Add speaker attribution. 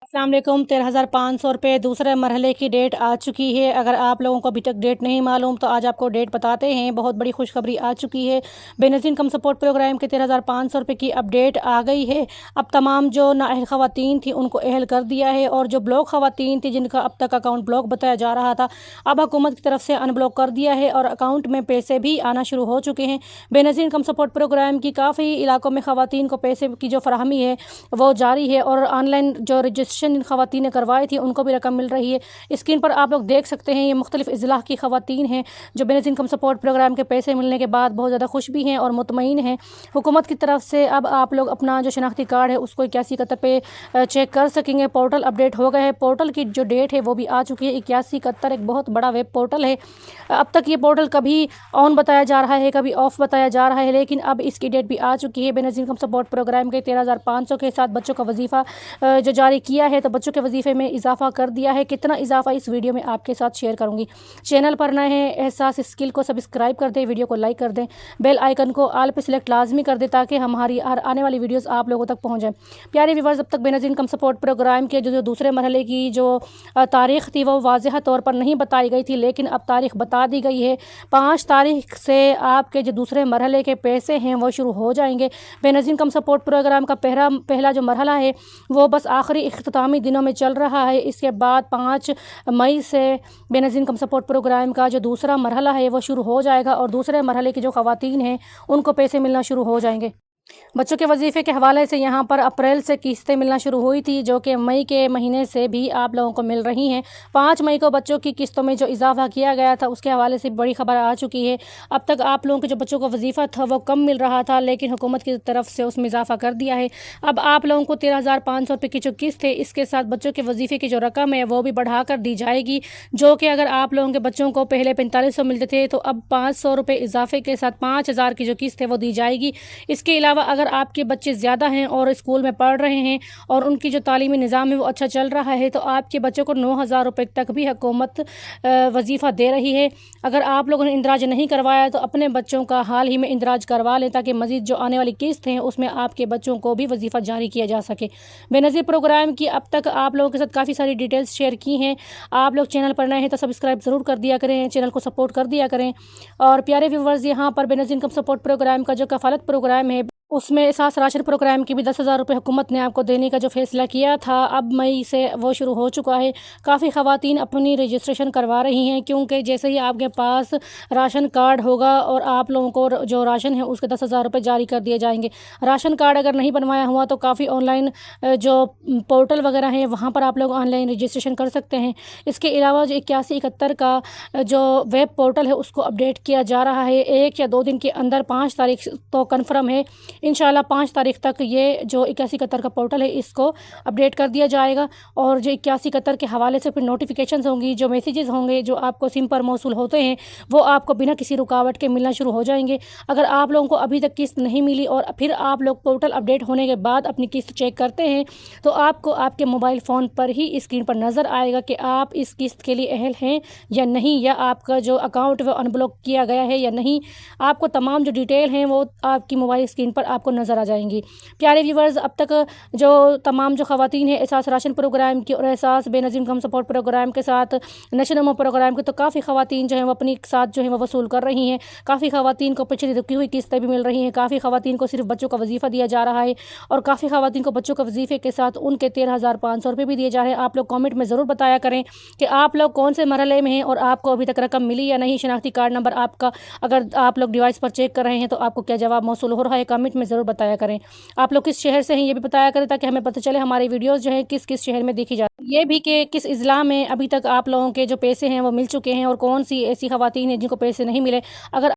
Speaker 1: अस्सलाम वालेकुम। 13,500 रुपये दूसरे मरहले की डेट आ चुकी है। अगर आप लोगों को अभी तक डेट नहीं मालूम तो आज आपको डेट बताते हैं। बहुत बड़ी खुशखबरी आ चुकी है। बेनज़ीर इनकम सपोर्ट प्रोग्राम के 13,500 रुपये की अपडेट आ गई है। अब तमाम जो नाअहल ख़वातीन थी उनको अहल कर दिया है, और जो ब्लॉक ख़वातीन थी जिनका अब तक अकाउंट ब्लॉक बताया जा रहा था, अब हुकूमत की तरफ से अनब्लॉक कर दिया है और अकाउंट में पैसे भी आना शुरू हो चुके हैं। बेनज़ीर इनकम सपोर्ट प्रोग्राम की काफ़ी इलाकों में ख़वातीन को पैसे की जो फराहमी है वो जारी है, और ऑनलाइन जो रजिस्ट्रेशन इन ख़वातीन ने करवाई थी उनको भी रकम मिल रही है। स्क्रीन पर आप लोग देख सकते हैं, ये मुख्तलिफ अज़ला की ख़वातीन हैं जो बेनज़ीर इनकम सपोर्ट प्रोग्राम के पैसे मिलने के बाद बहुत ज़्यादा खुश भी हैं और मुतमईन हैं। हुकूमत की तरफ से अब आप लोग अपना जो शनाख्ती कार्ड है उसको 8171 पे चेक कर सकेंगे। पोर्टल अपडेट हो गए है। पोर्टल की जो डेट है वो भी आ चुकी है। 8171 एक बहुत बड़ा वेब पोर्टल है। अब तक ये पोर्टल कभी ऑन बताया जा रहा है, कभी ऑफ बताया जा रहा है, लेकिन अब इसकी डेट भी आ चुकी है। बेनज़ीर इनकम सपोर्ट प्रोग्राम के 13,500 के साथ बच्चों का वजीफ़ा जो जारी किया है, तो बच्चों के वजीफ़े में इजाफा कर दिया है। कितना इजाफा इस वीडियो में आपके साथ शेयर करूंगी। चैनल पर नए हैं, एहसास स्किल को सब्सक्राइब कर दें, वीडियो को लाइक कर दें, बेल आइकन को आल पे सिलेक्ट लाजमी कर दें ताकि हमारी हर आने वाली वीडियोस आप लोगों तक पहुंच जाए। प्यारे व्यूवर्स, अब तक बेनज़ीर इनकम सपोर्ट प्रोग्राम के जो दूसरे मरहले की जो तारीख थी वो वाज़ेह तौर पर नहीं बताई गई थी, लेकिन अब तारीख बता दी गई है। 5 तारीख से आपके जो दूसरे मरहले के पैसे हैं वो शुरू हो जाएंगे। बेनज़ीर इनकम सपोर्ट प्रोग्राम का पहला जो मरहला है वो बस आखिरी इख्तितामी दिनों में चल रहा है। इसके बाद 5 मई से बेनज़ीर इनकम सपोर्ट प्रोग्राम का जो दूसरा मरहला है वो शुरू हो जाएगा, और दूसरे मरहले की जो ख़वातीन हैं उनको पैसे मिलना शुरू हो जाएंगे। बच्चों के वजीफ़े के हवाले से यहाँ पर अप्रैल से किस्तें मिलना शुरू हुई थी, जो कि मई के महीने से भी आप लोगों को मिल रही हैं। 5 मई को बच्चों की किस्तों में जो इजाफा किया गया था उसके हवाले से बड़ी खबर आ चुकी है। अब तक आप लोगों के जो बच्चों को वजीफ़ा था वो कम मिल रहा था, लेकिन हुकूमत की तरफ से उसमें इजाफा कर दिया है। अब आप लोगों को 13,500 रुपये की जो किस्त है, इसके साथ बच्चों के वजीफ़े की जो रकम है वो भी बढ़ा कर दी जाएगी, जो कि अगर आप लोगों के बच्चों को पहले 4500 मिलते थे तो अब 500 रुपये इजाफे के साथ 5000 की जो किस्त है वो दी जाएगी। इसके अलावा अगर आपके बच्चे ज़्यादा हैं और स्कूल में पढ़ रहे हैं और उनकी जो तालीमी निज़ाम है वो अच्छा चल रहा है, तो आपके बच्चों को 9,000 रुपये तक भी हुकूमत वजीफ़ा दे रही है। अगर आप लोगों ने इंदराज नहीं करवाया तो अपने बच्चों का हाल ही में इंदराज करवा लें, ताकि मज़ीद जो आने वाली किस्त हैं उसमें आपके बच्चों को भी वजीफ़ा जारी किया जा सके। बेनज़ीर प्रोग्राम की अब तक आप लोगों के साथ काफ़ी सारी डिटेल्स शेयर की हैं। आप लोग चैनल पर नए हैं तो सब्सक्राइब ज़रूर कर दिया करें, चैनल को सपोर्ट कर दिया करें। और प्यारे व्यूवर्स, यहाँ पर बेनज़ीर इनकम सपोर्ट प्रोग्राम का जो कफ़ालत प्रोग्राम है उसमें एहसास राशन प्रोग्राम की भी 10,000 रुपये हुकूमत ने आपको देने का जो फैसला किया था, अब मई से वो शुरू हो चुका है। काफ़ी ख़वातीन अपनी रजिस्ट्रेशन करवा रही हैं, क्योंकि जैसे ही आपके पास राशन कार्ड होगा और आप लोगों को जो राशन है उसके 10,000 रुपये जारी कर दिए जाएंगे। राशन कार्ड अगर नहीं बनवाया हुआ तो काफ़ी ऑनलाइन जो पोर्टल वगैरह हैं वहाँ पर आप लोग ऑनलाइन रजिस्ट्रेशन कर सकते हैं। इसके अलावा जो 8171 का जो वेब पोर्टल है उसको अपडेट किया जा रहा है। 1 या 2 दिन के अंदर, 5 तारीख तो कन्फर्म है, इंशाल्लाह 5 तारीख तक ये जो 8171 का पोर्टल है इसको अपडेट कर दिया जाएगा। और जो 8171 के हवाले से फिर नोटिफिकेशंस होंगी, जो मैसेजेस होंगे जो आपको सिम पर मौसूल होते हैं, वो आपको बिना किसी रुकावट के मिलना शुरू हो जाएंगे। अगर आप लोगों को अभी तक किस्त नहीं मिली और फिर आप लोग पोर्टल अपडेट होने के बाद अपनी किस्त चेक करते हैं, तो आपको आपके मोबाइल फ़ोन पर ही स्क्रीन पर नज़र आएगा कि आप इस किस्त के लिए अहल हैं या नहीं, या आपका जो अकाउंट वो अनब्लॉक किया गया है या नहीं। आपको तमाम जो डिटेल हैं वो आपकी मोबाइल स्क्रीन पर आपको नज़र आ जाएंगी। प्यारे व्यूवर्स, अब तक जो तमाम जो ख़वातीन हैं एहसास राशन प्रोग्राम की और एहसास बेनज़ीर इनकम सपोर्ट प्रोग्राम के साथ नशो नुमा प्रोग्राम के, तो काफ़ी ख़वातीन जो हैं वो अपनी साथ जो है वो वसूल कर रही हैं। काफ़ी ख़वातीन को पिछली रुकी हुई किस्तें भी मिल रही हैं। काफ़ी ख़वातीन को सिर्फ बच्चों का वजीफ़ा दिया जा रहा है, और काफ़ी ख़वातीन को बच्चों का वजीफ़े के साथ उनके 13,500 रुपये भी दिए जा रहे हैं। आप लोग कॉमेंट में ज़रूर बताया करें कि आप लोग कौन से मरहले में हैं और आपको अभी तक रकम मिली या नहीं। शनाख्ती कार्ड नंबर आपका अगर आप लोग डिवाइस पर चेक कर रहे हैं तो आपको क्या जवाब मौसूल हो रहा है, कमेंट में ज़रूर बताया करें। आप लोग किस शहर से हैं ये भी बताया करें, ताकि हमें पता चले हमारी वीडियोस जो है किस किस शहर में देखी जाती है। ये भी कि किस इज़ला में अभी तक आप लोगों के जो पैसे हैं वो मिल चुके हैं, और कौन सी ऐसी ख़वातीन हैं जिनको पैसे नहीं मिले। अगर